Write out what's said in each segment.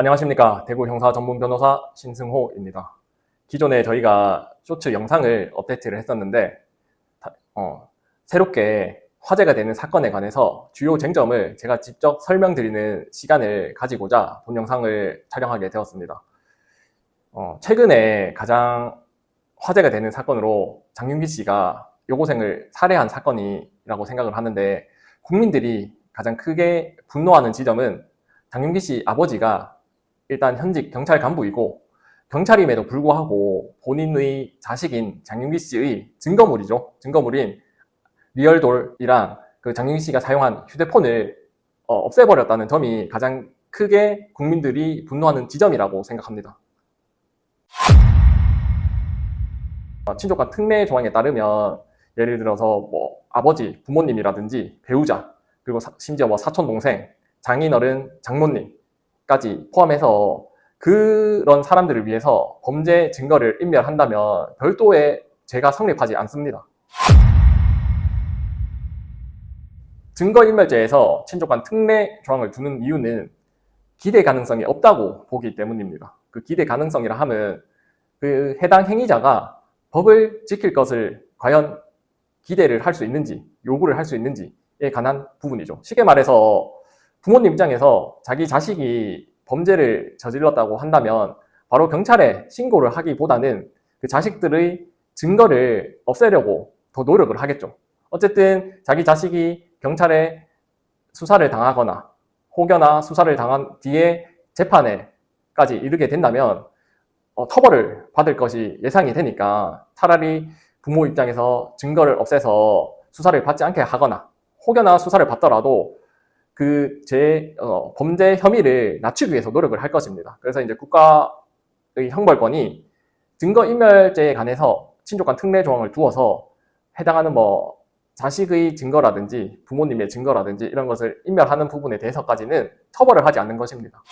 안녕하십니까. 대구 형사 전문 변호사 신승호입니다. 기존에 저희가 쇼츠 영상을 업데이트를 했었는데 새롭게 화제가 되는 사건에 관해서 주요 쟁점을 제가 직접 설명드리는 시간을 가지고자 본 영상을 촬영하게 되었습니다. 최근에 가장 화제가 되는 사건으로 장윤기 씨가 여고생을 살해한 사건이라고 생각을 하는데, 국민들이 가장 크게 분노하는 지점은 장윤기 씨 아버지가 일단 현직 경찰 간부이고, 경찰임에도 불구하고 본인의 자식인 장윤기 씨의 증거물인 리얼돌이랑 그 장윤기 씨가 사용한 휴대폰을 없애버렸다는 점이 가장 크게 국민들이 분노하는 지점이라고 생각합니다. 친족간 특례 조항에 따르면 예를 들어서 아버지, 부모님이라든지 배우자, 그리고 심지어 사촌 동생, 장인어른, 장모님까지 포함해서 그런 사람들을 위해서 범죄 증거를 인멸한다면 별도의 죄가 성립하지 않습니다. 증거인멸죄에서 친족간 특례 조항을 두는 이유는 기대 가능성이 없다고 보기 때문입니다. 그 기대 가능성이라 함은 그 해당 행위자가 법을 지킬 것을 과연 기대를 할 수 있는지, 요구를 할 수 있는지에 관한 부분이죠. 쉽게 말해서 부모님 입장에서 자기 자식이 범죄를 저질렀다고 한다면 바로 경찰에 신고를 하기보다는 그 자식들의 증거를 없애려고 더 노력을 하겠죠. 어쨌든 자기 자식이 경찰에 수사를 당하거나 혹여나 수사를 당한 뒤에 재판에까지 이르게 된다면 처벌을 받을 것이 예상이 되니까 차라리 부모 입장에서 증거를 없애서 수사를 받지 않게 하거나 혹여나 수사를 받더라도 그 범죄 혐의를 낮추기 위해서 노력을 할 것입니다. 그래서 이제 국가의 형벌권이 증거인멸죄에 관해서 친족간 특례 조항을 두어서 해당하는 자식의 증거라든지 부모님의 증거라든지 이런 것을 인멸하는 부분에 대해서까지는 처벌을 하지 않는 것입니다.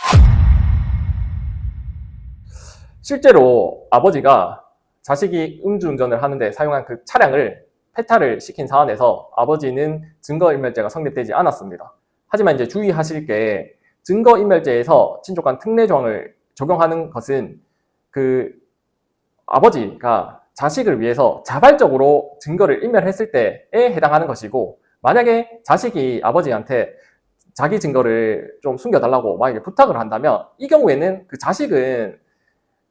실제로 아버지가 자식이 음주운전을 하는데 사용한 그 차량을 폐차를 시킨 사안에서 아버지는 증거인멸죄가 성립되지 않았습니다. 하지만 이제 주의하실 게, 증거인멸죄에서 친족간 특례 조항을 적용하는 것은 그 아버지가 자식을 위해서 자발적으로 증거를 인멸했을 때에 해당하는 것이고, 만약에 자식이 아버지한테 자기 증거를 좀 숨겨달라고 만약에 부탁을 한다면 이 경우에는 그 자식은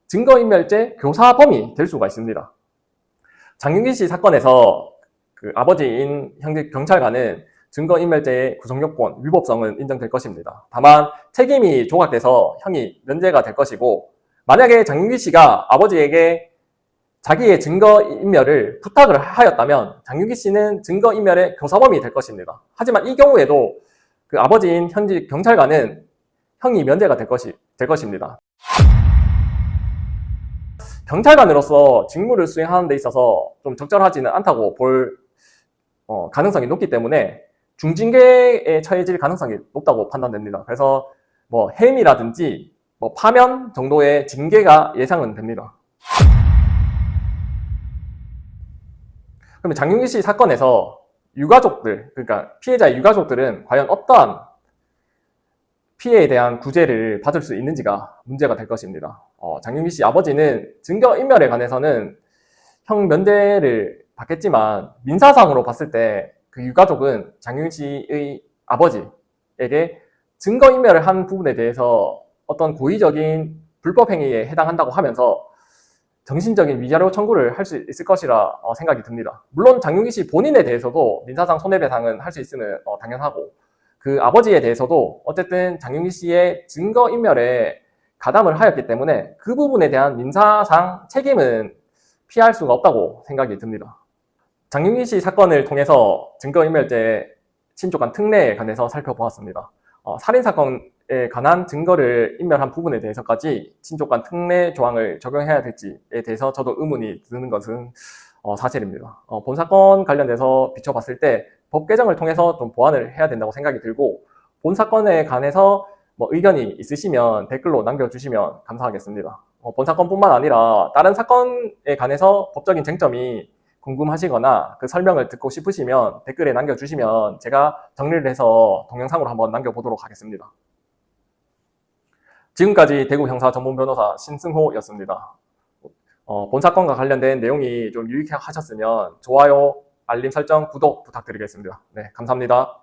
증거인멸죄 교사범이 될 수가 있습니다. 장윤기 씨 사건에서 그 아버지인 현직 경찰관은 증거인멸죄의 구성요건, 위법성은 인정될 것입니다. 다만 책임이 조각돼서 형이 면제가 될 것이고, 만약에 장윤기 씨가 아버지에게 자기의 증거인멸을 부탁을 하였다면 장윤기 씨는 증거인멸의 교사범이 될 것입니다. 하지만 이 경우에도 그 아버지인 현직 경찰관은 형이 면제가 될 것입니다. 경찰관으로서 직무를 수행하는 데 있어서 좀 적절하지는 않다고 볼 가능성이 높기 때문에 중징계에 처해질 가능성이 높다고 판단됩니다. 그래서 해임이라든지 파면 정도의 징계가 예상은 됩니다. 그러면 장윤기 씨 사건에서 유가족들, 그러니까 피해자의 유가족들은 과연 어떠한 피해에 대한 구제를 받을 수 있는지가 문제가 될 것입니다. 장윤기 씨 아버지는 증거인멸에 관해서는 형 면제를 받겠지만 민사상으로 봤을 때 그 유가족은 장윤기 씨의 아버지에게 증거인멸을 한 부분에 대해서 어떤 고의적인 불법 행위에 해당한다고 하면서 정신적인 위자료 청구를 할 수 있을 것이라 생각이 듭니다. 물론 장윤기 씨 본인에 대해서도 민사상 손해배상은 할 수 있으면 당연하고, 그 아버지에 대해서도 어쨌든 장윤기 씨의 증거인멸에 가담을 하였기 때문에 그 부분에 대한 민사상 책임은 피할 수가 없다고 생각이 듭니다. 장윤기 씨 사건을 통해서 증거인멸죄 친족간 특례에 관해서 살펴보았습니다. 살인사건에 관한 증거를 인멸한 부분에 대해서까지 친족간 특례 조항을 적용해야 될지에 대해서 저도 의문이 드는 것은 사실입니다. 본 사건 관련돼서 비춰봤을 때 법 개정을 통해서 좀 보완을 해야 된다고 생각이 들고, 본 사건에 관해서 의견이 있으시면 댓글로 남겨주시면 감사하겠습니다. 본 사건뿐만 아니라 다른 사건에 관해서 법적인 쟁점이 궁금하시거나 그 설명을 듣고 싶으시면 댓글에 남겨주시면 제가 정리를 해서 동영상으로 한번 남겨보도록 하겠습니다. 지금까지 대구 형사 전문 변호사 신승호였습니다. 본 사건과 관련된 내용이 좀 유익하셨으면 좋아요, 알림 설정, 구독 부탁드리겠습니다. 네, 감사합니다.